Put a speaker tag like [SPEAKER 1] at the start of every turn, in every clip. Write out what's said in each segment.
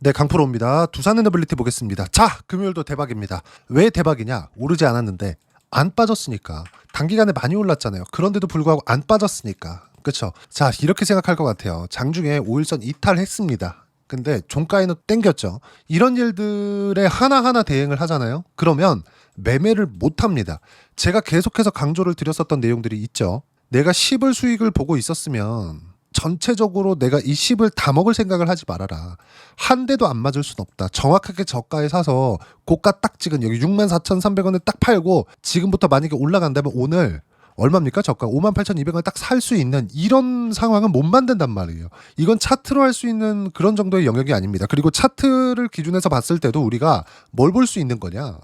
[SPEAKER 1] 네, 강프로입니다. 두산 에너빌리티 보겠습니다. 자, 금요일도 대박입니다. 왜 대박이냐? 오르지 않았는데 안 빠졌으니까. 단기간에 많이 올랐잖아요. 그런데도 불구하고 안 빠졌으니까. 그쵸? 자, 이렇게 생각할 것 같아요. 장중에 5일선 이탈했습니다. 근데 종가에는 땡겼죠. 이런 일들에 하나하나 대응을 하잖아요. 그러면 매매를 못 합니다. 제가 계속해서 강조를 드렸었던 내용들이 있죠. 내가 10을 수익을 보고 있었으면 전체적으로 내가 이 10을 다 먹을 생각을 하지 말아라. 한 대도 안 맞을 순 없다. 정확하게 저가에 사서 고가 딱 찍은 여기 64,300원에 딱 팔고 지금부터 만약에 올라간다면 오늘 얼마입니까? 저가 58,200원 딱 살 수 있는 이런 상황은 못 만든단 말이에요. 이건 차트로 할 수 있는 그런 정도의 영역이 아닙니다. 그리고 차트를 기준해서 봤을 때도 우리가 뭘 볼 수 있는 거냐?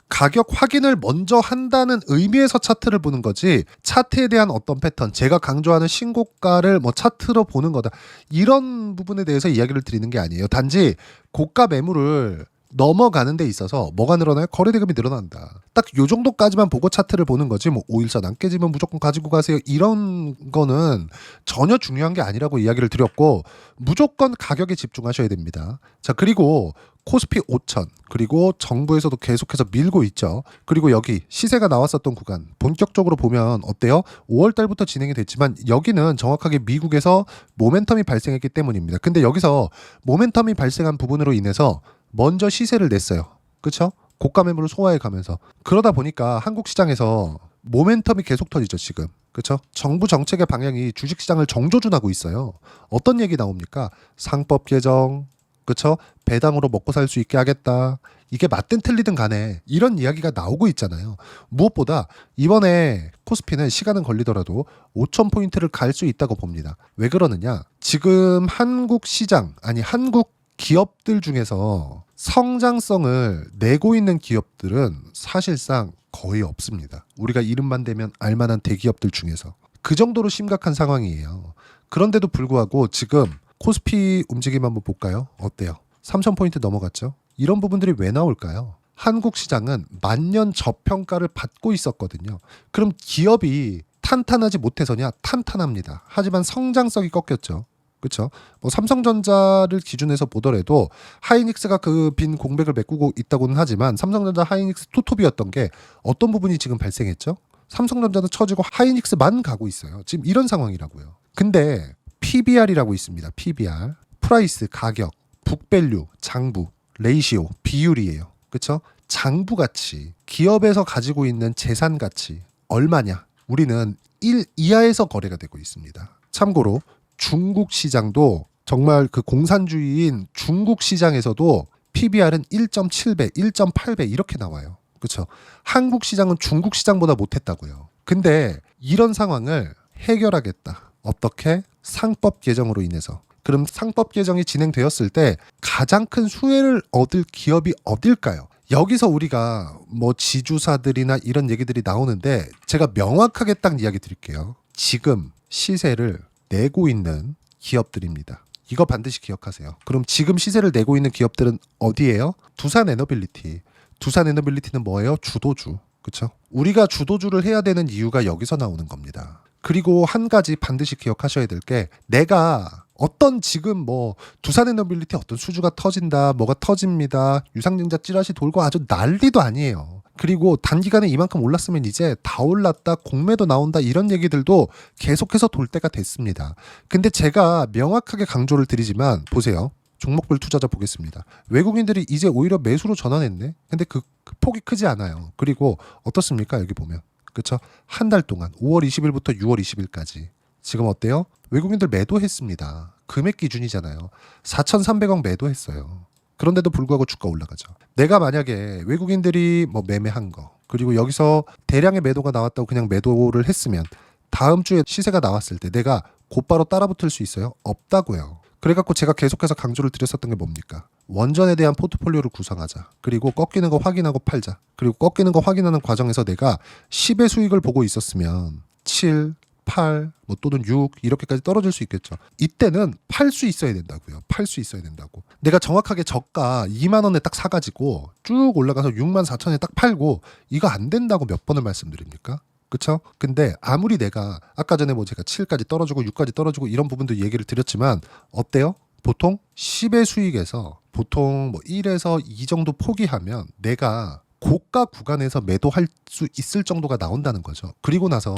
[SPEAKER 1] 가격 확인을 먼저 한다는 의미에서 차트를 보는 거지, 차트에 대한 어떤 패턴, 제가 강조하는 신고가를 뭐 차트로 보는 거다, 이런 부분에 대해서 이야기를 드리는 게 아니에요. 단지 고가 매물을 넘어가는 데 있어서 뭐가 늘어나요? 거래대금이 늘어난다. 딱 요 정도까지만 보고 차트를 보는 거지, 뭐 5일선 안 깨지면 무조건 가지고 가세요, 이런 거는 전혀 중요한 게 아니라고 이야기를 드렸고, 무조건 가격에 집중하셔야 됩니다. 자, 그리고 코스피 5천, 그리고 정부에서도 계속해서 밀고 있죠. 그리고 여기 시세가 나왔었던 구간 본격적으로 보면 어때요? 5월 달부터 진행이 됐지만 여기는 정확하게 미국에서 모멘텀이 발생했기 때문입니다. 근데 여기서 모멘텀이 발생한 부분으로 인해서 먼저 시세를 냈어요. 그렇죠? 고가 매물을 소화해 가면서. 그러다 보니까 한국 시장에서 모멘텀이 계속 터지죠, 지금. 그렇죠? 정부 정책의 방향이 주식 시장을 정조준하고 있어요. 어떤 얘기 나옵니까? 상법 개정, 그렇죠? 배당으로 먹고 살 수 있게 하겠다. 이게 맞든 틀리든 간에 이런 이야기가 나오고 있잖아요. 무엇보다 이번에 코스피는 시간은 걸리더라도 5,000포인트를 갈 수 있다고 봅니다. 왜 그러느냐? 지금 한국 시장, 아니 한국 기업들 중에서 성장성을 내고 있는 기업들은 사실상 거의 없습니다. 우리가 이름만 대면 알만한 대기업들 중에서. 그 정도로 심각한 상황이에요. 그런데도 불구하고 지금 코스피 움직임 한번 볼까요? 어때요? 3,000포인트 넘어갔죠? 이런 부분들이 왜 나올까요? 한국 시장은 만년 저평가를 받고 있었거든요. 그럼 기업이 탄탄하지 못해서냐? 탄탄합니다. 하지만 성장성이 꺾였죠. 그렇죠? 뭐 삼성전자를 기준해서 보더라도 하이닉스가 그 빈 공백을 메꾸고 있다고는 하지만 삼성전자 하이닉스 투톱이었던 게 어떤 부분이 지금 발생했죠? 삼성전자는 처지고 하이닉스만 가고 있어요. 지금 이런 상황이라고요. 근데 PBR이라고 있습니다. PBR, 프라이스, 가격, 북밸류, 장부, 레이시오, 비율이에요. 그렇죠? 장부 가치, 기업에서 가지고 있는 재산 가치 얼마냐? 우리는 1 이하에서 거래가 되고 있습니다. 참고로 중국 시장도 정말 그 공산주의인 중국 시장에서도 PBR은 1.7배, 1.8배 이렇게 나와요. 그렇죠? 한국 시장은 중국 시장보다 못했다고요. 근데 이런 상황을 해결하겠다. 어떻게? 상법 개정으로 인해서. 그럼 상법 개정이 진행되었을 때 가장 큰 수혜를 얻을 기업이 어딜까요? 여기서 우리가 뭐 지주사들이나 이런 얘기들이 나오는데 제가 명확하게 딱 이야기 드릴게요. 지금 시세를 내고 있는 기업들입니다. 이거 반드시 기억하세요. 그럼 지금 시세를 내고 있는 기업들은 어디예요? 두산 에너빌리티. 두산 에너빌리티는 뭐예요? 주도주. 그렇죠? 우리가 주도주를 해야 되는 이유가 여기서 나오는 겁니다. 그리고 한 가지 반드시 기억하셔야 될 게, 내가 어떤 지금 뭐 두산 에너빌리티 어떤 수주가 터진다, 뭐가 터집니다, 유상증자 찌라시 돌고 아주 난리도 아니에요. 그리고 단기간에 이만큼 올랐으면 이제 다 올랐다, 공매도 나온다, 이런 얘기들도 계속해서 돌 때가 됐습니다. 근데 제가 명확하게 강조를 드리지만 보세요. 종목별 투자자 보겠습니다. 외국인들이 이제 오히려 매수로 전환했네. 근데 그 폭이 크지 않아요. 그리고 어떻습니까? 여기 보면. 그렇죠? 한 달 동안 5월 20일부터 6월 20일까지 지금 어때요? 외국인들 매도했습니다. 금액 기준이잖아요. 4,300억 매도했어요. 그런데도 불구하고 주가 올라가죠. 내가 만약에 외국인들이 뭐 매매한 거, 그리고 여기서 대량의 매도가 나왔다고 그냥 매도를 했으면 다음 주에 시세가 나왔을 때 내가 곧바로 따라붙을 수 있어요? 없다고요. 그래갖고 제가 계속해서 강조를 드렸었던 게 뭡니까? 원전에 대한 포트폴리오를 구성하자. 그리고 꺾이는 거 확인하고 팔자. 그리고 꺾이는 거 확인하는 과정에서 내가 10의 수익을 보고 있었으면 7, 8, 뭐 또는 6 이렇게까지 떨어질 수 있겠죠. 이때는 팔 수 있어야 된다고요. 팔 수 있어야 된다고. 내가 정확하게 저가 2만 원에 딱 사가지고 쭉 올라가서 6만 4천에 딱 팔고, 이거 안 된다고 몇 번을 말씀드립니까? 그쵸? 근데 아무리 내가 아까 전에 뭐 제가 7까지 떨어지고 6까지 떨어지고 이런 부분도 얘기를 드렸지만 어때요? 보통 10의 수익에서 보통 뭐 1에서 2 정도 포기하면 내가 고가 구간에서 매도할 수 있을 정도가 나온다는 거죠. 그리고 나서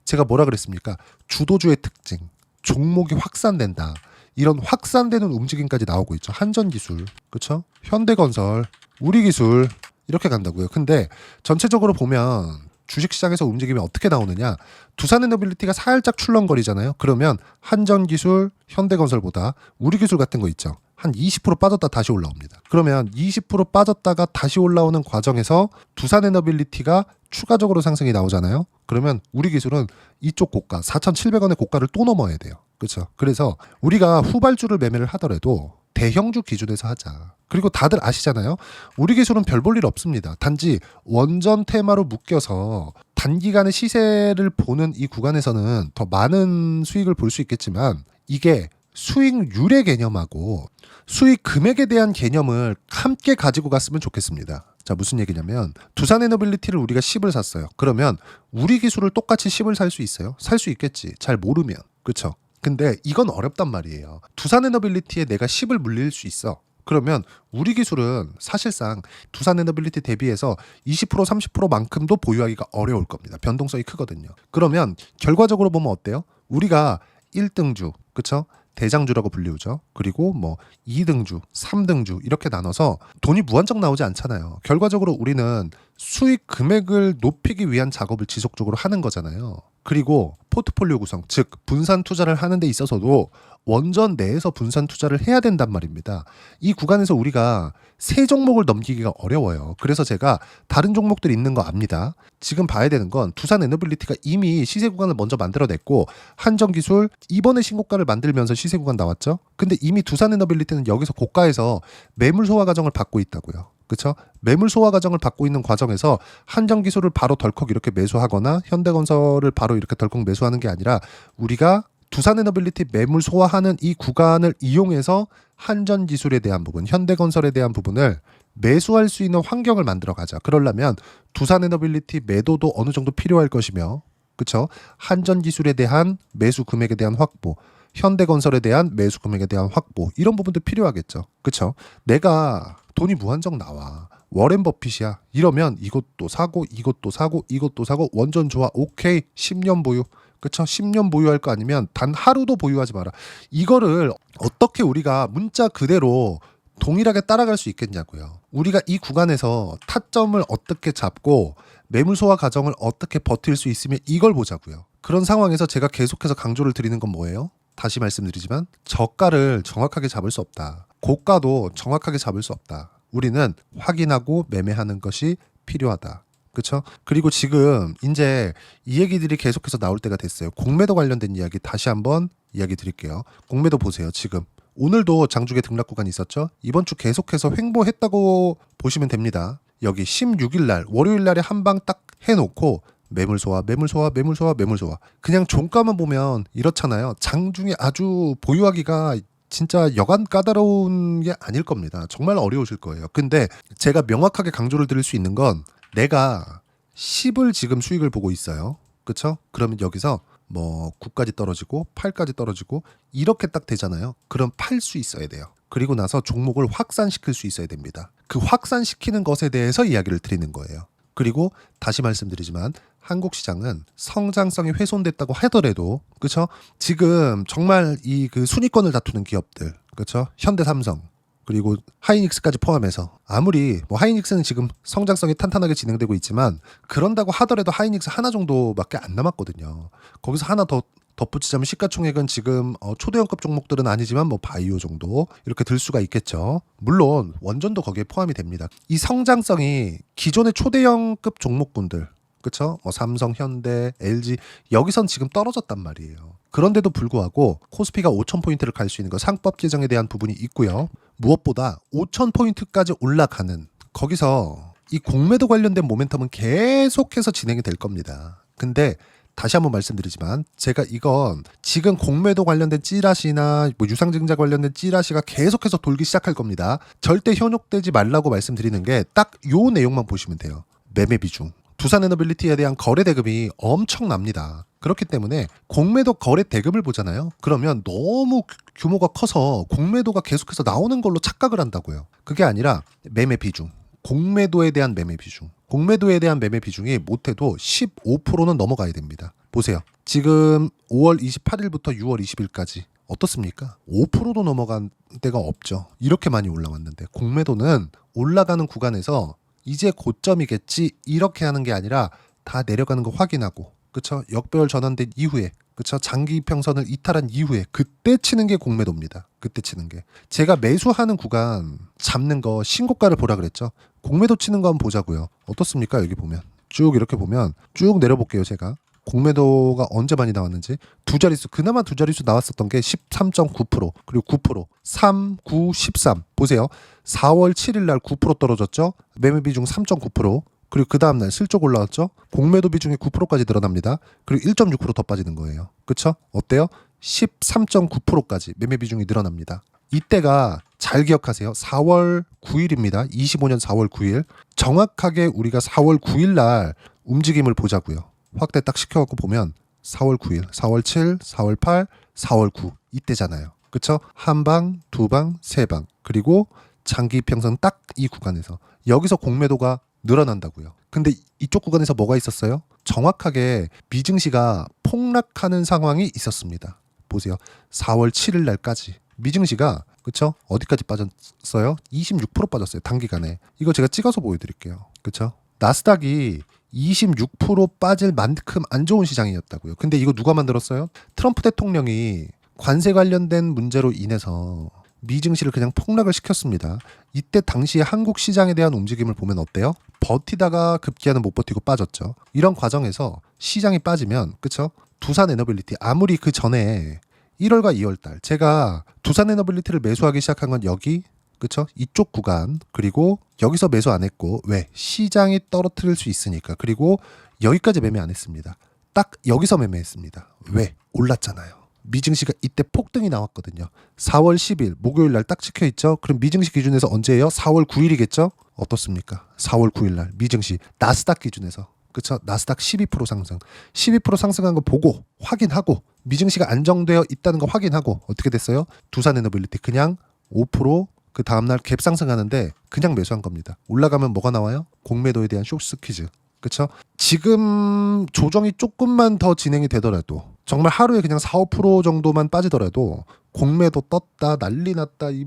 [SPEAKER 1] 제가 뭐라 그랬습니까? 주도주의 특징, 종목이 확산된다. 이런 확산되는 움직임까지 나오고 있죠. 한전기술, 그렇죠? 현대건설, 우리기술 이렇게 간다고요. 근데 전체적으로 보면 주식시장에서 움직임이 어떻게 나오느냐. 두산에너빌리티가 살짝 출렁거리잖아요. 그러면 한전기술, 현대건설보다 우리기술 같은 거 있죠. 한 20% 빠졌다 다시 올라옵니다. 그러면 20% 빠졌다가 다시 올라오는 과정에서 두산에너빌리티가 추가적으로 상승이 나오잖아요. 그러면 우리기술은 이쪽 고가 4,700원의 고가를 또 넘어야 돼요. 그렇죠? 그래서 우리가 후발주를 매매를 하더라도 대형주 기준에서 하자. 그리고 다들 아시잖아요. 우리 기술은 별 볼 일 없습니다. 단지 원전 테마로 묶여서 단기간의 시세를 보는 이 구간에서는 더 많은 수익을 볼 수 있겠지만 이게 수익률의 개념하고 수익 금액에 대한 개념을 함께 가지고 갔으면 좋겠습니다. 자, 무슨 얘기냐면 두산에너빌리티를 우리가 10을 샀어요. 그러면 우리 기술을 똑같이 10을 살 수 있어요? 살 수 있겠지. 잘 모르면. 그렇죠? 근데 이건 어렵단 말이에요. 두산에너빌리티에 내가 10을 물릴 수 있어. 그러면 우리 기술은 사실상 두산에너빌리티 대비해서 20% 30%만큼도 보유하기가 어려울 겁니다. 변동성이 크거든요. 그러면 결과적으로 보면 어때요? 우리가 1등주, 그렇죠? 대장주라고 불리우죠. 그리고 뭐 2등주, 3등주 이렇게 나눠서 돈이 무한정 나오지 않잖아요. 결과적으로 우리는 수익 금액을 높이기 위한 작업을 지속적으로 하는 거잖아요. 그리고 포트폴리오 구성, 즉 분산 투자를 하는 데 있어서도 원전 내에서 분산 투자를 해야 된단 말입니다. 이 구간에서 우리가 세 종목을 넘기기가 어려워요. 그래서 제가 다른 종목들이 있는 거 압니다. 지금 봐야 되는 건 두산에너빌리티가 이미 시세 구간을 먼저 만들어냈고 한전기술 이번에 신고가를 만들면서 시세 구간 나왔죠. 근데 이미 두산에너빌리티는 여기서 고가에서 매물 소화 과정을 받고 있다고요. 그렇죠? 매물 소화 과정을 받고 있는 과정에서 한전기술을 바로 덜컥 이렇게 매수하거나 현대건설을 바로 이렇게 덜컥 매수하는 게 아니라 우리가 두산에너빌리티 매물 소화하는 이 구간을 이용해서 한전기술에 대한 부분, 현대건설에 대한 부분을 매수할 수 있는 환경을 만들어 가자. 그러려면 두산에너빌리티 매도도 어느 정도 필요할 것이며, 그렇죠? 한전기술에 대한 매수 금액에 대한 확보, 현대건설에 대한 매수 금액에 대한 확보 이런 부분도 필요하겠죠. 그렇죠? 내가 돈이 무한정 나와. 워렌 버핏이야. 이러면 이것도 사고 이것도 사고 이것도 사고 원전 좋아. 오케이. 10년 보유. 그쵸? 10년 보유할 거 아니면 단 하루도 보유하지 마라. 이거를 어떻게 우리가 문자 그대로 동일하게 따라갈 수 있겠냐고요. 우리가 이 구간에서 타점을 어떻게 잡고 매물 소화 과정을 어떻게 버틸 수 있으면 이걸 보자고요. 그런 상황에서 제가 계속해서 강조를 드리는 건 뭐예요? 다시 말씀드리지만 저가를 정확하게 잡을 수 없다. 고가도 정확하게 잡을 수 없다. 우리는 확인하고 매매하는 것이 필요하다. 그렇죠? 그리고 지금 이제 이 얘기들이 계속해서 나올 때가 됐어요. 공매도 관련된 이야기 다시 한번 이야기 드릴게요. 공매도 보세요. 지금 오늘도 장중에 등락 구간이 있었죠. 이번 주 계속해서 횡보했다고 보시면 됩니다. 여기 16일 날 월요일 날에 한 방 딱 해놓고 매물 소화, 매물 소화, 매물 소화, 매물 소화. 그냥 종가만 보면 이렇잖아요. 장중에 아주 보유하기가 진짜 여간 까다로운 게 아닐 겁니다. 정말 어려우실 거예요. 근데 제가 명확하게 강조를 드릴 수 있는 건 내가 10을 지금 수익을 보고 있어요. 그렇죠? 그러면 여기서 뭐 9까지 떨어지고 8까지 떨어지고 이렇게 딱 되잖아요. 그럼 팔 수 있어야 돼요. 그리고 나서 종목을 확산시킬 수 있어야 됩니다. 그 확산시키는 것에 대해서 이야기를 드리는 거예요. 그리고 다시 말씀드리지만 한국 시장은 성장성이 훼손됐다고 하더라도 그렇죠? 지금 정말 이 그 순위권을 다투는 기업들 그렇죠? 현대삼성 그리고 하이닉스까지 포함해서 아무리 뭐 하이닉스는 지금 성장성이 탄탄하게 진행되고 있지만 그런다고 하더라도 하이닉스 하나 정도밖에 안 남았거든요. 거기서 하나 더 덧붙이자면 시가총액은 지금 초대형급 종목들은 아니지만 뭐 바이오 정도 이렇게 들 수가 있겠죠. 물론 원전도 거기에 포함이 됩니다. 이 성장성이 기존의 초대형급 종목군들 그렇죠? 삼성, 현대, LG 여기선 지금 떨어졌단 말이에요. 그런데도 불구하고 코스피가 5,000포인트를 갈 수 있는 거 상법 개정에 대한 부분이 있고요. 무엇보다 5,000포인트까지 올라가는 거기서 이 공매도 관련된 모멘텀은 계속해서 진행이 될 겁니다. 근데 다시 한번 말씀드리지만 제가 이건 지금 공매도 관련된 찌라시나 뭐 유상증자 관련된 찌라시가 계속해서 돌기 시작할 겁니다. 절대 현혹되지 말라고 말씀드리는 게 딱 요 내용만 보시면 돼요. 매매 비중. 두산에너빌리티에 대한 거래 대금이 엄청납니다. 그렇기 때문에 공매도 거래 대금을 보잖아요. 그러면 너무 규모가 커서 공매도가 계속해서 나오는 걸로 착각을 한다고요. 그게 아니라 매매 비중, 공매도에 대한 매매 비중, 공매도에 대한 매매 비중이 못해도 15%는 넘어가야 됩니다. 보세요. 지금 5월 28일부터 6월 20일까지 어떻습니까? 5%도 넘어간 데가 없죠. 이렇게 많이 올라왔는데 공매도는 올라가는 구간에서 이제 고점이겠지 이렇게 하는 게 아니라 다 내려가는 거 확인하고, 그쵸? 역배열 전환된 이후에, 그쵸? 장기 이평선을 이탈한 이후에 그때 치는 게 공매도입니다. 그때 치는 게. 제가 매수하는 구간 잡는 거 신고가를 보라 그랬죠. 공매도 치는 거 한번 보자고요. 어떻습니까? 여기 보면 쭉 이렇게 보면 쭉 내려볼게요. 제가 공매도가 언제 많이 나왔는지 두 자릿수, 그나마 두 자릿수 나왔었던 게 13.9% 그리고 9%, 3, 9, 13 보세요. 4월 7일 날 9% 떨어졌죠. 매매 비중 3.9%, 그리고 그 다음날 슬쩍 올라왔죠. 공매도 비중이 9%까지 늘어납니다. 그리고 1.6%더 빠지는 거예요. 그쵸? 어때요? 13.9%까지 매매 비중이 늘어납니다. 이때가 잘 기억하세요. 4월 9일입니다. 25년 4월 9일. 정확하게 우리가 4월 9일 날 움직임을 보자고요. 확대 딱 시켜갖고 보면 4월 9일, 4월 7, 4월 8, 4월 9 이때잖아요. 그쵸? 한 방, 두 방, 세 방, 그리고 장기 평선 딱 이 구간에서 여기서 공매도가 늘어난다고요. 근데 이쪽 구간에서 뭐가 있었어요? 정확하게 미증시가 폭락하는 상황이 있었습니다. 보세요. 4월 7일 날까지 미증시가, 그쵸? 어디까지 빠졌어요? 26% 빠졌어요. 단기간에. 이거 제가 찍어서 보여드릴게요. 그쵸? 나스닥이 26% 빠질 만큼 안 좋은 시장이었다고요. 근데 이거 누가 만들었어요? 트럼프 대통령이 관세 관련된 문제로 인해서 미증시를 그냥 폭락을 시켰습니다. 이때 당시에 한국 시장에 대한 움직임을 보면 어때요? 버티다가 급기야는 못 버티고 빠졌죠. 이런 과정에서 시장이 빠지면, 그쵸? 두산에너빌리티, 아무리 그 전에 1월과 2월달 제가 두산에너빌리티를 매수하기 시작한 건 여기, 그쵸? 이쪽 구간, 그리고 여기서 매수 안 했고, 왜? 시장이 떨어뜨릴 수 있으니까. 그리고 여기까지 매매 안 했습니다. 딱 여기서 매매했습니다. 왜? 올랐잖아요. 미증시가 이때 폭등이 나왔거든요. 4월 10일 목요일 날 딱 찍혀 있죠. 그럼 미증시 기준에서 언제예요? 4월 9일이겠죠? 어떻습니까? 4월 9일 날 미증시 나스닥 기준에서, 그쵸? 나스닥 12% 상승. 12% 상승한 거 보고 확인하고 미증시가 안정되어 있다는 거 확인하고 어떻게 됐어요? 두산에너빌리티 그냥 5% 그 다음날 갭 상승하는데 그냥 매수한 겁니다. 올라가면 뭐가 나와요? 공매도에 대한 쇼스 퀴즈. 그쵸? 지금 조정이 조금만 더 진행이 되더라도, 정말 하루에 그냥 4, 5% 정도만 빠지더라도 공매도 떴다 난리 났다 이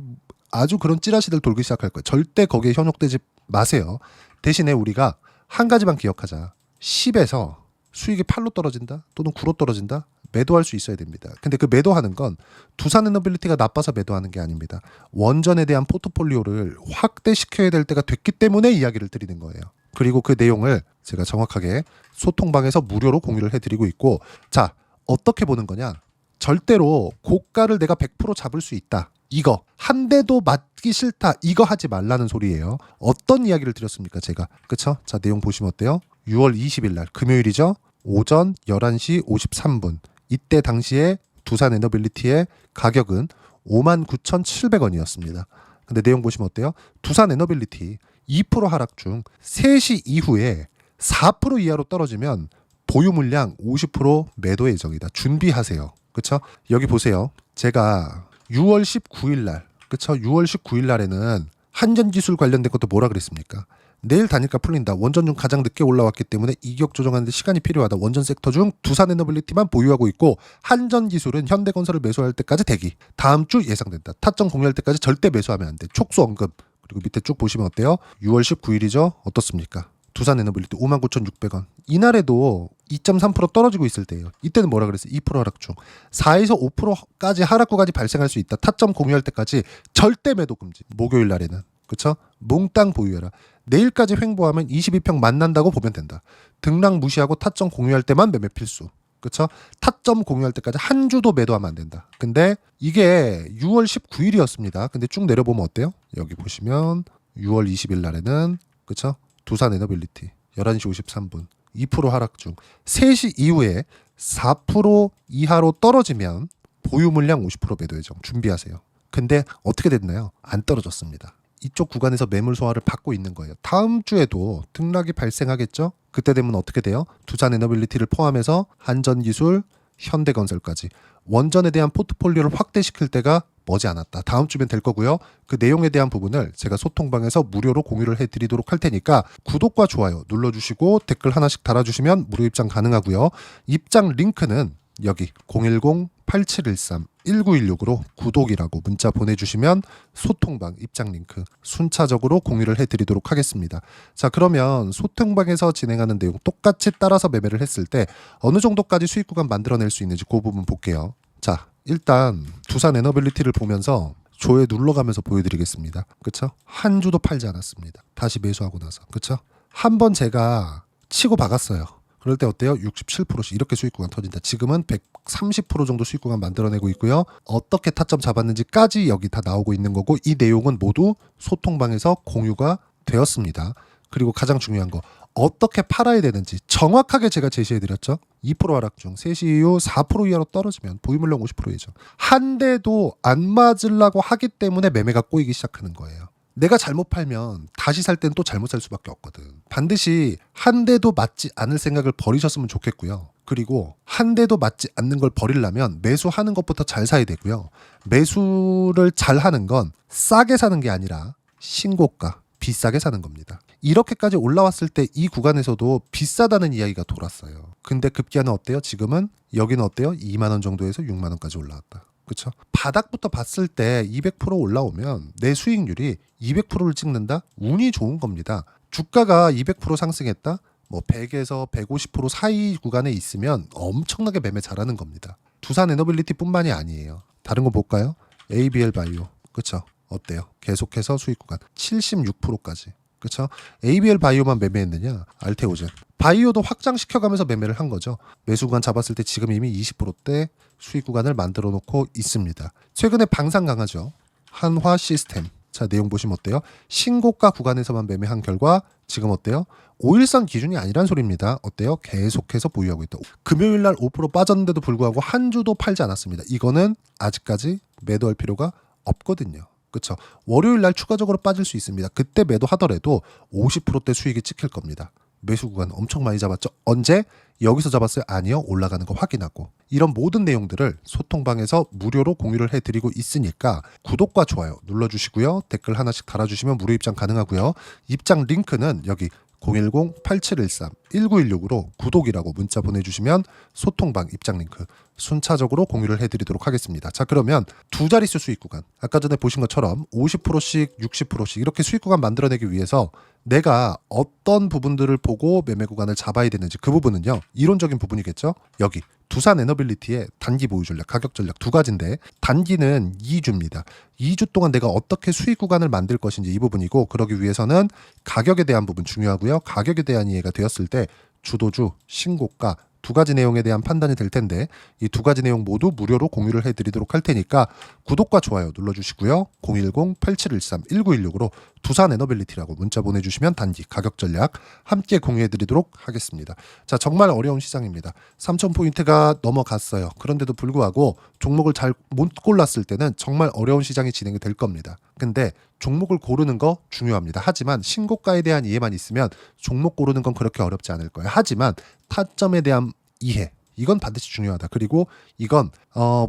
[SPEAKER 1] 아주 그런 찌라시들 돌기 시작할 거예요. 절대 거기에 현혹되지 마세요. 대신에 우리가 한 가지만 기억하자. 10에서 수익이 8로 떨어진다 또는 9로 떨어진다, 매도할 수 있어야 됩니다. 근데 그 매도하는 건 두산에너빌리티가 나빠서 매도하는 게 아닙니다. 원전에 대한 포트폴리오를 확대시켜야 될 때가 됐기 때문에 이야기를 드리는 거예요. 그리고 그 내용을 제가 정확하게 소통방에서 무료로 공유를 해드리고 있고, 자, 어떻게 보는 거냐? 절대로 고가를 내가 100% 잡을 수 있다. 이거 한 대도 맞기 싫다. 이거 하지 말라는 소리예요. 어떤 이야기를 드렸습니까, 제가? 그쵸? 자, 내용 보시면 어때요? 6월 20일 날 금요일이죠. 오전 11시 53분. 이때 당시에 두산에너빌리티의 가격은 59,700원이었습니다. 근데 내용 보시면 어때요? 두산에너빌리티 2% 하락 중 3시 이후에 4% 이하로 떨어지면 보유 물량 50% 매도 예정이다. 준비하세요. 그쵸? 여기 보세요. 제가 6월 19일 날, 그쵸? 6월 19일 날에는 한전기술 관련된 것도 뭐라 그랬습니까? 내일 단일가 풀린다. 원전 중 가장 늦게 올라왔기 때문에 이격 조정하는데 시간이 필요하다. 원전 섹터 중 두산에너빌리티만 보유하고 있고 한전기술은 현대건설을 매수할 때까지 대기. 다음 주 예상된다. 타점 공유할 때까지 절대 매수하면 안 돼. 촉수 언급. 그리고 밑에 쭉 보시면 어때요? 6월 19일이죠. 어떻습니까? 두산에너빌리티 59,600원. 이날에도 2.3% 떨어지고 있을 때예요. 이때는 뭐라 그랬어요? 2% 하락 중. 4에서 5%까지 하락 구간이 발생할 수 있다. 타점 공유할 때까지 절대 매도 금지. 목요일 날에는. 그쵸? 몽땅 보유해라. 내일까지 횡보하면 22평 만난다고 보면 된다. 등락 무시하고 타점 공유할 때만 매매 필수. 그쵸? 타점 공유할 때까지 한 주도 매도하면 안 된다. 근데 이게 6월 19일이었습니다. 근데 쭉 내려보면 어때요? 여기 보시면 6월 20일 날에는, 그쵸? 두산에너빌리티 11시 53분 2% 하락 중 3시 이후에 4% 이하로 떨어지면 보유 물량 50% 매도 예정. 준비하세요. 근데 어떻게 됐나요? 안 떨어졌습니다. 이쪽 구간에서 매물 소화를 받고 있는 거예요. 다음 주에도 등락이 발생하겠죠? 그때 되면 어떻게 돼요? 두산에너빌리티를 포함해서 한전기술, 현대건설까지 원전에 대한 포트폴리오를 확대시킬 때가 머지않았다. 다음 주면 될 거고요. 그 내용에 대한 부분을 제가 소통방에서 무료로 공유를 해드리도록 할 테니까 구독과 좋아요 눌러주시고 댓글 하나씩 달아주시면 무료 입장 가능하고요. 입장 링크는 여기 010-8713-1916으로 구독이라고 문자 보내주시면 소통방 입장 링크 순차적으로 공유를 해드리도록 하겠습니다. 자, 그러면 소통방에서 진행하는 내용 똑같이 따라서 매매를 했을 때 어느 정도까지 수익 구간 만들어낼 수 있는지 그 부분 볼게요. 자, 일단 두산에너빌리티를 보면서 조회 눌러가면서 보여드리겠습니다. 그쵸? 한 주도 팔지 않았습니다. 다시 매수하고 나서. 그쵸? 한번 제가 치고 박았어요. 그럴 때 어때요? 67%씩 이렇게 수익 구간 터진다. 지금은 130% 정도 수익 구간 만들어내고 있고요. 어떻게 타점 잡았는지까지 여기 다 나오고 있는 거고 이 내용은 모두 소통방에서 공유가 되었습니다. 그리고 가장 중요한 거 어떻게 팔아야 되는지 정확하게 제가 제시해드렸죠. 2% 하락 중 3시 이후 4% 이하로 떨어지면 보유물량 50%이죠. 한 대도 안 맞으려고 하기 때문에 매매가 꼬이기 시작하는 거예요. 내가 잘못 팔면 다시 살 때는 또 잘못 살 수밖에 없거든. 반드시 한 대도 맞지 않을 생각을 버리셨으면 좋겠고요. 그리고 한 대도 맞지 않는 걸 버리려면 매수하는 것부터 잘 사야 되고요. 매수를 잘 하는 건 싸게 사는 게 아니라 신고가 비싸게 사는 겁니다. 이렇게까지 올라왔을 때 이 구간에서도 비싸다는 이야기가 돌았어요. 근데 급기야는 어때요? 지금은 여기는 어때요? 2만 원 정도에서 6만 원까지 올라왔다. 그렇죠? 바닥부터 봤을 때 200% 올라오면 내 수익률이 200%를 찍는다? 운이 좋은 겁니다. 주가가 200% 상승했다? 뭐 100에서 150% 사이 구간에 있으면 엄청나게 매매 잘하는 겁니다. 두산에너빌리티뿐만이 아니에요. 다른 거 볼까요? ABL 바이오. 그렇죠? 어때요? 계속해서 수익 구간 76%까지. 그렇죠? ABL 바이오만 매매했느냐? 알테오젠. 바이오도 확장시켜가면서 매매를 한 거죠. 매수 구간 잡았을 때 지금 이미 20%대 수익 구간을 만들어 놓고 있습니다. 최근에 방산 강하죠. 한화 시스템. 자, 내용 보시면 어때요? 신고가 구간에서만 매매한 결과 지금 어때요? 5일선 기준이 아니란 소리입니다. 어때요? 계속해서 보유하고 있다. 금요일 날 5% 빠졌는데도 불구하고 한 주도 팔지 않았습니다. 이거는 아직까지 매도할 필요가 없거든요. 그렇죠. 월요일 날 추가적으로 빠질 수 있습니다. 그때 매도하더라도 50%대 수익이 찍힐 겁니다. 매수 구간 엄청 많이 잡았죠. 언제? 여기서 잡았어요? 아니요. 올라가는 거 확인하고. 이런 모든 내용들을 소통방에서 무료로 공유를 해드리고 있으니까 구독과 좋아요 눌러주시고요. 댓글 하나씩 달아주시면 무료 입장 가능하고요. 입장 링크는 여기 010-8713-1916으로 구독이라고 문자 보내주시면 소통방 입장 링크 순차적으로 공유를 해드리도록 하겠습니다. 자, 그러면 두 자릿수 수익 구간 아까 전에 보신 것처럼 50%씩 60%씩 이렇게 수익 구간 만들어내기 위해서 내가 어떤 부분들을 보고 매매 구간을 잡아야 되는지 그 부분은요 이론적인 부분이겠죠. 여기 두산에너빌리티의 단기 보유 전략, 가격 전략 두 가지인데 단기는 2주입니다. 2주 동안 내가 어떻게 수익 구간을 만들 것인지 이 부분이고 그러기 위해서는 가격에 대한 부분 중요하고요. 가격에 대한 이해가 되었을 때 주도주, 신고가 두 가지 내용에 대한 판단이 될 텐데 이 두 가지 내용 모두 무료로 공유를 해드리도록 할 테니까 구독과 좋아요 눌러주시고요. 010-8713-1916으로 두산에너빌리티라고 문자 보내주시면 단기 가격 전략 함께 공유해드리도록 하겠습니다. 자, 정말 어려운 시장입니다. 3,000포인트가 넘어갔어요. 그런데도 불구하고 종목을 잘 못 골랐을 때는 정말 어려운 시장이 진행이 될 겁니다. 근데 종목을 고르는 거 중요합니다. 하지만 신고가에 대한 이해만 있으면 종목 고르는 건 그렇게 어렵지 않을 거예요. 하지만 타점에 대한 이해 이건 반드시 중요하다. 그리고 이건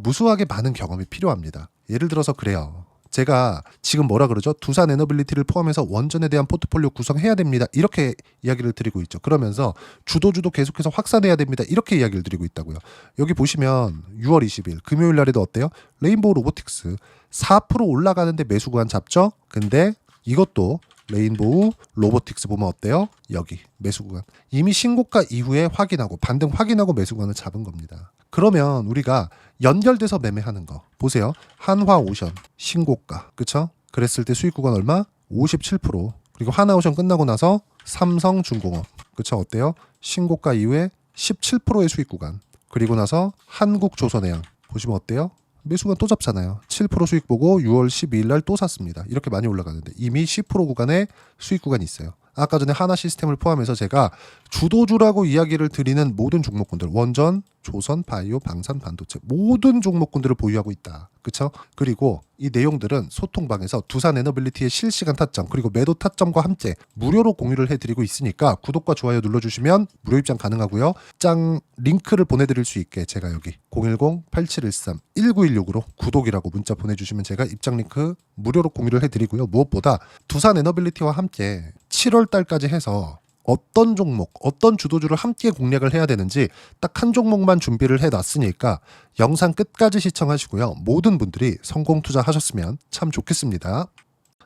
[SPEAKER 1] 무수하게 많은 경험이 필요합니다. 예를 들어서 그래요. 제가 지금 뭐라 그러죠? 두산에너빌리티를 포함해서 원전에 대한 포트폴리오 구성해야 됩니다. 이렇게 이야기를 드리고 있죠. 그러면서 주도주도 계속해서 확산해야 됩니다. 이렇게 이야기를 드리고 있다고요. 여기 보시면 6월 20일 금요일 날에도 어때요? 레인보우 로보틱스 4% 올라가는데 매수 구간 잡죠? 근데 이것도 레인보우 로보틱스 보면 어때요? 여기 매수 구간 이미 신고가 이후에 확인하고 반등 확인하고 매수 구간을 잡은 겁니다. 그러면 우리가 연결돼서 매매하는 거 보세요. 한화오션 신고가 그쵸? 그랬을 때 수익 구간 얼마? 57%. 그리고 하나오션 끝나고 나서 삼성중공업 그쵸? 어때요? 신고가 이후에 17%의 수익 구간. 그리고 나서 한국조선해양 보시면 어때요? 매수가 또 잡잖아요. 7% 수익 보고 6월 12일 날 또 샀습니다. 이렇게 많이 올라가는데 이미 10% 구간의 수익 구간이 있어요. 아까 전에 하나 시스템을 포함해서 제가 주도주라고 이야기를 드리는 모든 종목군들 원전, 조선, 바이오, 방산, 반도체 모든 종목군들을 보유하고 있다. 그렇죠? 그리고 이 내용들은 소통방에서 두산 에너빌리티의 실시간 타점 그리고 매도 타점과 함께 무료로 공유를 해드리고 있으니까 구독과 좋아요 눌러주시면 무료 입장 가능하고요. 입장 링크를 보내드릴 수 있게 제가 여기 010-8713-1916으로 구독이라고 문자 보내주시면 제가 입장 링크 무료로 공유를 해드리고요. 무엇보다 두산 에너빌리티와 함께 7월 달까지 해서 어떤 종목, 어떤 주도주를 함께 공략을 해야 되는지 딱 한 종목만 준비를 해놨으니까 영상 끝까지 시청하시고요. 모든 분들이 성공 투자하셨으면 참 좋겠습니다.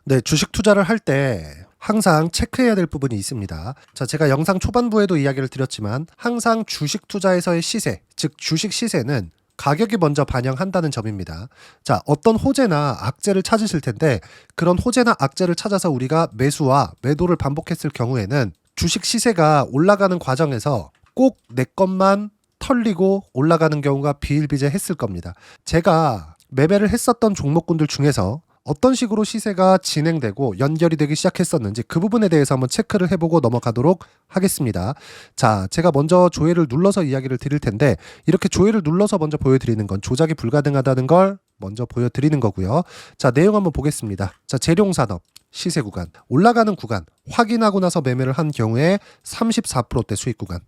[SPEAKER 1] 네, 주식 투자를 할 때 항상 체크해야 될 부분이 있습니다. 자, 제가 영상 초반부에도 이야기를 드렸지만 항상 주식 투자에서의 시세, 즉 주식 시세는 가격이 먼저 반영한다는 점입니다. 자, 어떤 호재나 악재를 찾으실 텐데 그런 호재나 악재를 찾아서 우리가 매수와 매도를 반복했을 경우에는 주식 시세가 올라가는 과정에서 꼭 내 것만 털리고 올라가는 경우가 비일비재했을 겁니다. 제가 매매를 했었던 종목군들 중에서 어떤 식으로 시세가 진행되고 연결이 되기 시작했었는지 그 부분에 대해서 한번 체크를 해보고 넘어가도록 하겠습니다. 자, 제가 먼저 조회를 눌러서 이야기를 드릴 텐데 이렇게 조회를 눌러서 먼저 보여드리는 건 조작이 불가능하다는 걸 먼저 보여드리는 거고요. 자, 내용 한번 보겠습니다. 자, 재룡산업 시세 구간, 올라가는 구간 확인하고 나서 매매를 한 경우에 34%대 수익 구간.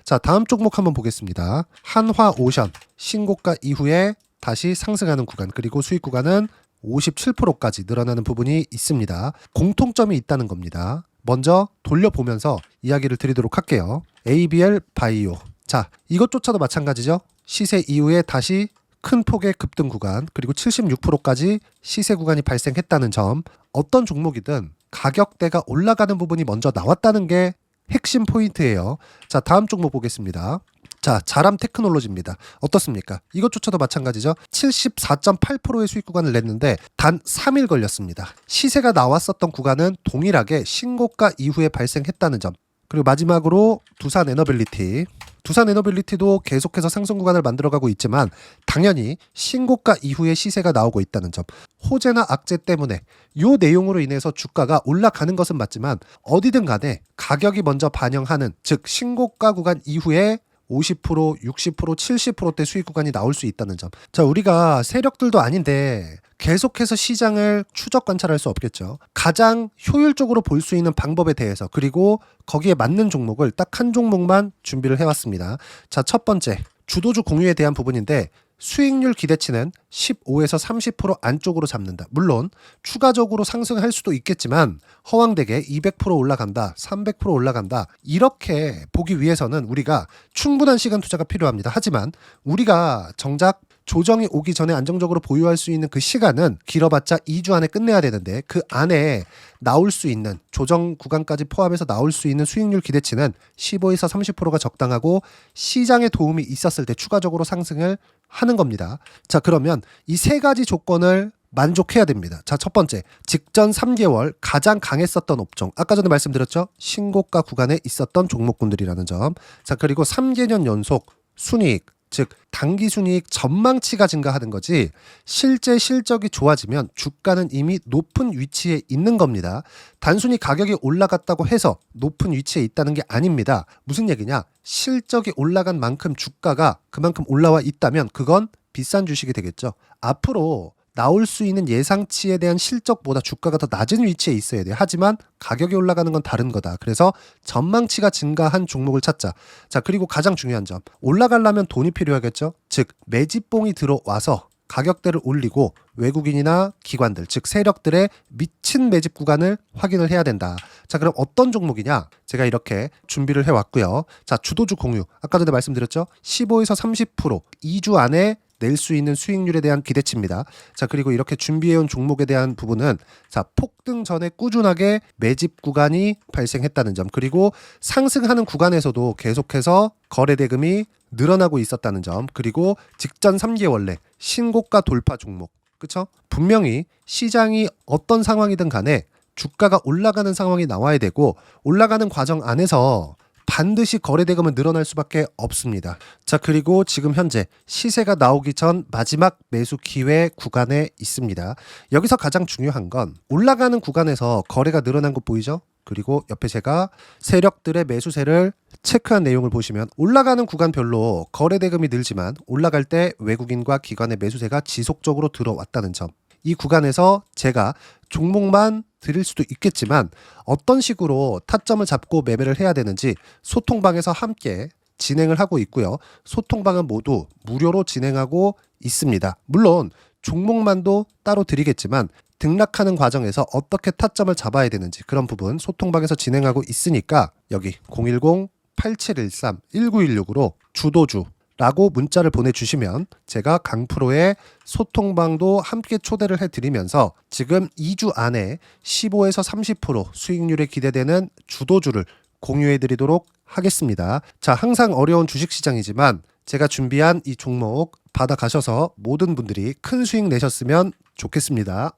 [SPEAKER 1] 자, 다음 종목 한번 보겠습니다. 한화오션 신고가 이후에 다시 상승하는 구간 그리고 수익 구간은 57%까지 늘어나는 부분이 있습니다. 공통점이 있다는 겁니다. 먼저 돌려보면서 이야기를 드리도록 할게요. ABL 바이오. 자, 이것조차도 마찬가지죠. 시세 이후에 다시 큰 폭의 급등 구간 그리고 76%까지 시세 구간이 발생했다는 점. 어떤 종목이든 가격대가 올라가는 부분이 먼저 나왔다는 게 핵심 포인트예요. 자, 다음 종목 보겠습니다. 자, 자람 테크놀로지입니다. 어떻습니까? 이것조차도 마찬가지죠. 74.8%의 수익 구간을 냈는데 단 3일 걸렸습니다. 시세가 나왔었던 구간은 동일하게 신고가 이후에 발생했다는 점. 그리고 마지막으로 두산 에너빌리티. 두산 에너빌리티도 계속해서 상승 구간을 만들어가고 있지만 당연히 신고가 이후에 시세가 나오고 있다는 점. 호재나 악재 때문에 이 내용으로 인해서 주가가 올라가는 것은 맞지만 어디든 간에 가격이 먼저 반영하는 즉 신고가 구간 이후에 50%, 60%, 70%대 수익 구간이 나올 수 있다는 점. 자, 우리가 세력들도 아닌데 계속해서 시장을 추적 관찰할 수 없겠죠. 가장 효율적으로 볼 수 있는 방법에 대해서 그리고 거기에 맞는 종목을 딱 한 종목만 준비를 해왔습니다. 자, 첫 번째 주도주 공유에 대한 부분인데 수익률 기대치는 15에서 30% 안쪽으로 잡는다. 물론 추가적으로 상승할 수도 있겠지만 허황되게 200% 올라간다, 300% 올라간다. 이렇게 보기 위해서는 우리가 충분한 시간 투자가 필요합니다. 하지만 우리가 정작 조정이 오기 전에 안정적으로 보유할 수 있는 그 시간은 길어봤자 2주 안에 끝내야 되는데 그 안에 나올 수 있는 조정 구간까지 포함해서 나올 수 있는 수익률 기대치는 15에서 30%가 적당하고 시장에 도움이 있었을 때 추가적으로 상승을 하는 겁니다. 자, 그러면 이 세 가지 조건을 만족해야 됩니다. 자, 첫 번째, 직전 3개월 가장 강했었던 업종. 아까 전에 말씀드렸죠? 신고가 구간에 있었던 종목군들이라는 점. 자, 그리고 3개년 연속 순이익, 즉 단기 순이익 전망치가 증가하는 거지 실제 실적이 좋아지면 주가는 이미 높은 위치에 있는 겁니다. 단순히 가격이 올라갔다고 해서 높은 위치에 있다는 게 아닙니다. 무슨 얘기냐? 실적이 올라간 만큼 주가가 그만큼 올라와 있다면 그건 비싼 주식이 되겠죠. 앞으로 나올 수 있는 예상치에 대한 실적보다 주가가 더 낮은 위치에 있어야 돼요. 하지만 가격이 올라가는 건 다른 거다. 그래서 전망치가 증가한 종목을 찾자. 자, 그리고 가장 중요한 점. 올라가려면 돈이 필요하겠죠. 즉 매집봉이 들어와서 가격대를 올리고 외국인이나 기관들, 즉 세력들의 미친 매집 구간을 확인을 해야 된다. 자, 그럼 어떤 종목이냐? 제가 이렇게 준비를 해왔고요. 자, 주도주 공유. 아까 전에 말씀드렸죠. 15에서 30% 2주 안에 낼 수 있는 수익률에 대한 기대치입니다. 자, 그리고 이렇게 준비해온 종목에 대한 부분은 자, 폭등 전에 꾸준하게 매집 구간이 발생했다는 점, 그리고 상승하는 구간에서도 계속해서 거래 대금이 늘어나고 있었다는 점, 그리고 직전 3개월 내 신고가 돌파 종목. 그렇죠? 분명히 시장이 어떤 상황이든 간에 주가가 올라가는 상황이 나와야 되고 올라가는 과정 안에서 반드시 거래대금은 늘어날 수밖에 없습니다. 자, 그리고 지금 현재 시세가 나오기 전 마지막 매수 기회 구간에 있습니다. 여기서 가장 중요한 건 올라가는 구간에서 거래가 늘어난 거 보이죠? 그리고 옆에 제가 세력들의 매수세를 체크한 내용을 보시면 올라가는 구간별로 거래 대금이 늘지만 올라갈 때 외국인과 기관의 매수세가 지속적으로 들어왔다는 점. 이 구간에서 제가 종목만 드릴 수도 있겠지만 어떤 식으로 타점을 잡고 매매를 해야 되는지 소통방에서 함께 진행을 하고 있고요. 소통방은 모두 무료로 진행하고 있습니다. 물론 종목만도 따로 드리겠지만 등락하는 과정에서 어떻게 타점을 잡아야 되는지 그런 부분 소통방에서 진행하고 있으니까 여기 010-8713-1916으로 주도주라고 문자를 보내주시면 제가 강프로의 소통방도 함께 초대를 해드리면서 지금 2주 안에 15에서 30% 수익률이 기대되는 주도주를 공유해드리도록 하겠습니다. 자, 항상 어려운 주식시장이지만 제가 준비한 이 종목 받아가셔서 모든 분들이 큰 수익 내셨으면 좋겠습니다.